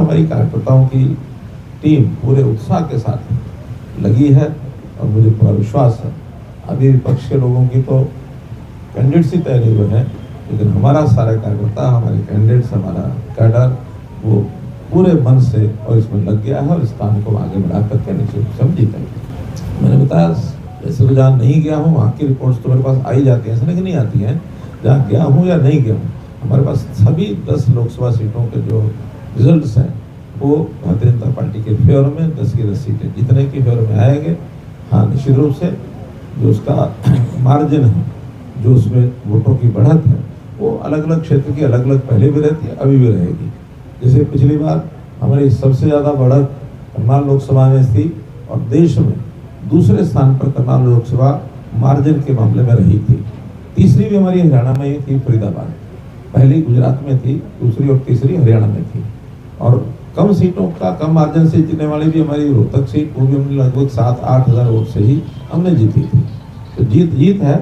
हमारी कार्यकर्ताओं की टीम पूरे उत्साह के साथ लगी है और मुझे पूरा विश्वास है। अभी विपक्ष के लोगों की तो कैंडिडेट्स ही तय नहीं हुए हैं, लेकिन हमारा सारा कार्यकर्ता, हमारे कैंडिडेट्स, हमारा कैडर वो पूरे मन से और इसमें लग गया है और इस काम को आगे बढ़ा करके निश्चित हम जीतेंगे। मैंने बताया जैसे तो जहाँ नहीं गया हूँ वहाँ की रिपोर्ट्स तो मेरे पास आई जाती हैं, ऐसा नहीं आती हैं। जहाँ गया हूँ या नहीं गया हूँ, हमारे पास सभी 10 लोकसभा सीटों के जो रिजल्ट्स हैं वो भारतीय जनता पार्टी के फेवर में 10 की 10 सीटें जितने की फेवर में आएंगे। हाँ, निश्चित रूप से जो उसका मार्जिन है, जो उसमें वोटों की बढ़त है, वो अलग अलग क्षेत्र की अलग अलग पहले भी रहती है, अभी भी रहेगी। जैसे पिछली बार हमारी सबसे ज़्यादा बढ़त करनाल लोकसभा में थी और देश में दूसरे स्थान पर करनाल लोकसभा मार्जिन के मामले में रही थी। तीसरी भी हमारी हरियाणा में ही थी, फरीदाबाद। पहली गुजरात में थी, दूसरी और तीसरी हरियाणा में थी। और कम सीटों का कम मार्जिन से जीतने वाली भी हमारी रोहतक सीट, वो भी हमने लगभग 7-8 हज़ार वोट से ही हमने जीती थी। तो जीत है,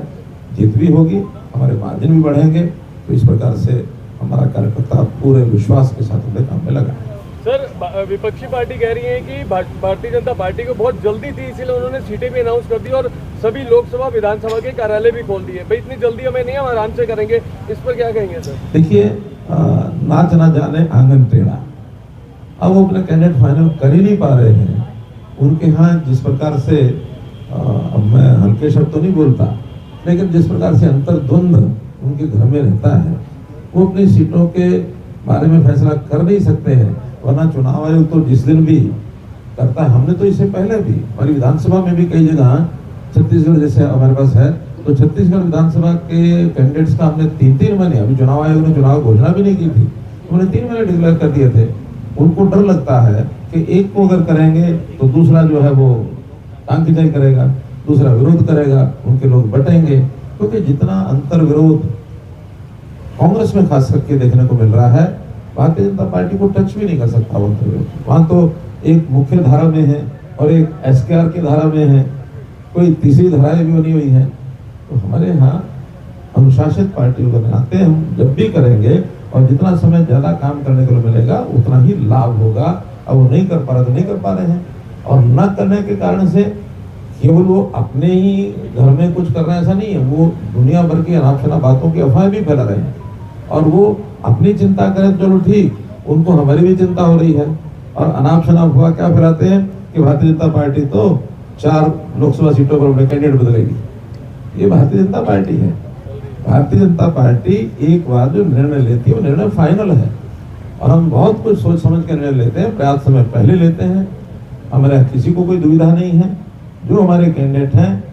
जीत भी होगी, हमारे मार्जिन भी बढ़ेंगे। तो इस प्रकार से हमारा कार्यकर्ता पूरे विश्वास के साथ अपने काम में लगा है। सर, विपक्षी पार्टी कह रही है कि भारतीय जनता पार्टी को बहुत जल्दी थी, इसीलिए उन्होंने सीटें भी अनाउंस कर दी और सभी लोकसभा विधानसभा के कार्यालय भी खोल दिए। भाई इतनी जल्दी हमें नहीं, हम आराम से करेंगे, इस पर क्या कहेंगे सर? देखिए, नाच ना जाने आंगन टेढ़ा। अब वो अपने कैंडिडेट फाइनल कर ही नहीं पा रहे हैं। उनके यहाँ जिस प्रकार से अब मैं हल्के शब्द तो नहीं बोलता, लेकिन जिस प्रकार से अंतर्द्वंद उनके घर में रहता है, वो अपनी सीटों के बारे में फैसला कर नहीं सकते हैं। वरना चुनाव आयोग तो जिस दिन भी करता है, हमने तो इससे पहले भी हमारी विधानसभा में भी कई जगह, छत्तीसगढ़ जैसे हमारे पास है, तो छत्तीसगढ़ विधानसभा के कैंडिडेट्स का हमने 3-3 महीने, अभी चुनाव आयोग ने चुनाव घोषणा भी नहीं की थी, उन्होंने 3 महीने डिक्लेयर कर दिए थे। उनको डर लगता है कि एक को अगर करेंगे तो दूसरा जो है वो टांग खिंचाई करेगा, दूसरा विरोध करेगा, उनके लोग बटेंगे। क्योंकि जितना अंतर विरोध कांग्रेस में खास करके देखने को मिल रहा है, भारतीय जनता पार्टी को टच भी नहीं कर सकता वो अंतर विरोध। वहाँ तो एक मुख्य धारा में है और एक SKR की धारा में है, कोई तीसरी धाराएं भी बनी हुई हैं। तो हमारे यहाँ अनुशासित पार्टी के नाते हम जब भी करेंगे और जितना समय ज़्यादा काम करने को मिलेगा उतना ही लाभ होगा। अब वो नहीं कर पा रहे तो नहीं कर पा रहे हैं, और न करने के कारण से केवल वो अपने ही घर में कुछ कर रहे हैं ऐसा नहीं है, वो दुनिया भर की अनाप शनाप बातों की अफवाहें भी फैला रहे हैं। और वो अपनी चिंता करें चलो ठीक, उनको हमारी भी चिंता हो रही है। और अनाप शनाप हुआ क्या फैलाते हैं कि भारतीय जनता पार्टी तो 4 लोकसभा सीटों पर अपने कैंडिडेट बदलेगी। ये भारतीय जनता पार्टी है। भारतीय जनता पार्टी एक बार जो निर्णय लेती है वो निर्णय फाइनल है, और हम बहुत कुछ सोच समझ कर निर्णय लेते हैं, पर्याप्त समय पहले लेते हैं। हमारे किसी को कोई दुविधा नहीं है। जो हमारे कैंडिडेट हैं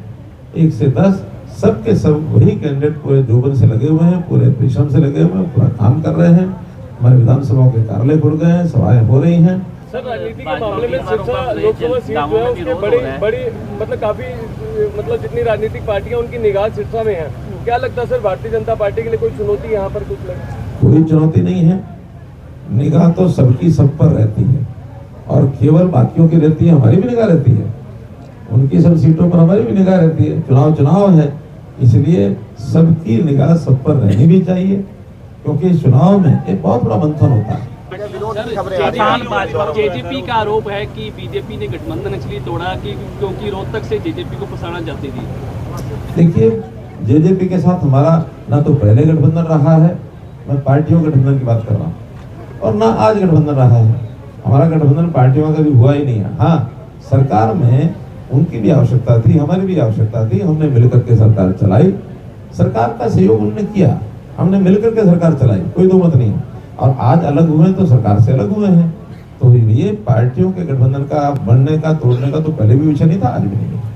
1 से 10 सब के सब वही कैंडिडेट पूरे जोबन से लगे हुए हैं, पूरे परिश्रम से लगे हुए हैं, पूरा काम कर रहे हैं। हमारे विधानसभाओं के कार्यालय खुल गए हैं, सभाएं हो रही हैं। सर, राजनीति के मामले में सिरसा लोकसभा सीट जो है उसके बड़ी मतलब काफी मतलब जितनी राजनीतिक पार्टियां उनकी निगाह सिरसा में है। क्या लगता है सर, भारतीय जनता पार्टी के लिए कोई चुनौती यहाँ पर कुछ लगे? कोई चुनौती नहीं है। निगाह तो सबकी सब पर रहती है, और केवल बाकियों की रहती है, हमारी भी निगाह रहती है। उनकी सब सीटों पर हमारी भी निगाह रहती है। चुनाव है, इसलिए सबकी निगाह सब पर रहनी भी चाहिए, क्योंकि इस चुनाव में एक बहुत बड़ा मंथन होता है। जेजेपी का आरोप है कि बीजेपी ने गठबंधन इसलिए तोड़ा कि क्योंकि रोहतक से जेजेपी को फंसाना चाहती थी। देखिए, जेजेपी के साथ हमारा ना तो पहले गठबंधन रहा है, मैं पार्टियों गठबंधन की बात कर रहा हूँ, और ना आज गठबंधन रहा है। हमारा गठबंधन पार्टियों का भी हुआ ही नहीं है। हाँ, सरकार में उनकी भी आवश्यकता थी, हमारी भी आवश्यकता थी, हमने मिलकर के सरकार चलाई। सरकार का सहयोग उन्होंने किया, हमने मिलकर के सरकार चलाई, कोई दो मत नहीं। और आज अलग हुए तो सरकार से अलग हुए हैं। तो ये पार्टियों के गठबंधन का बनने का, तोड़ने का तो पहले भी विषय नहीं था, आज भी नहीं है।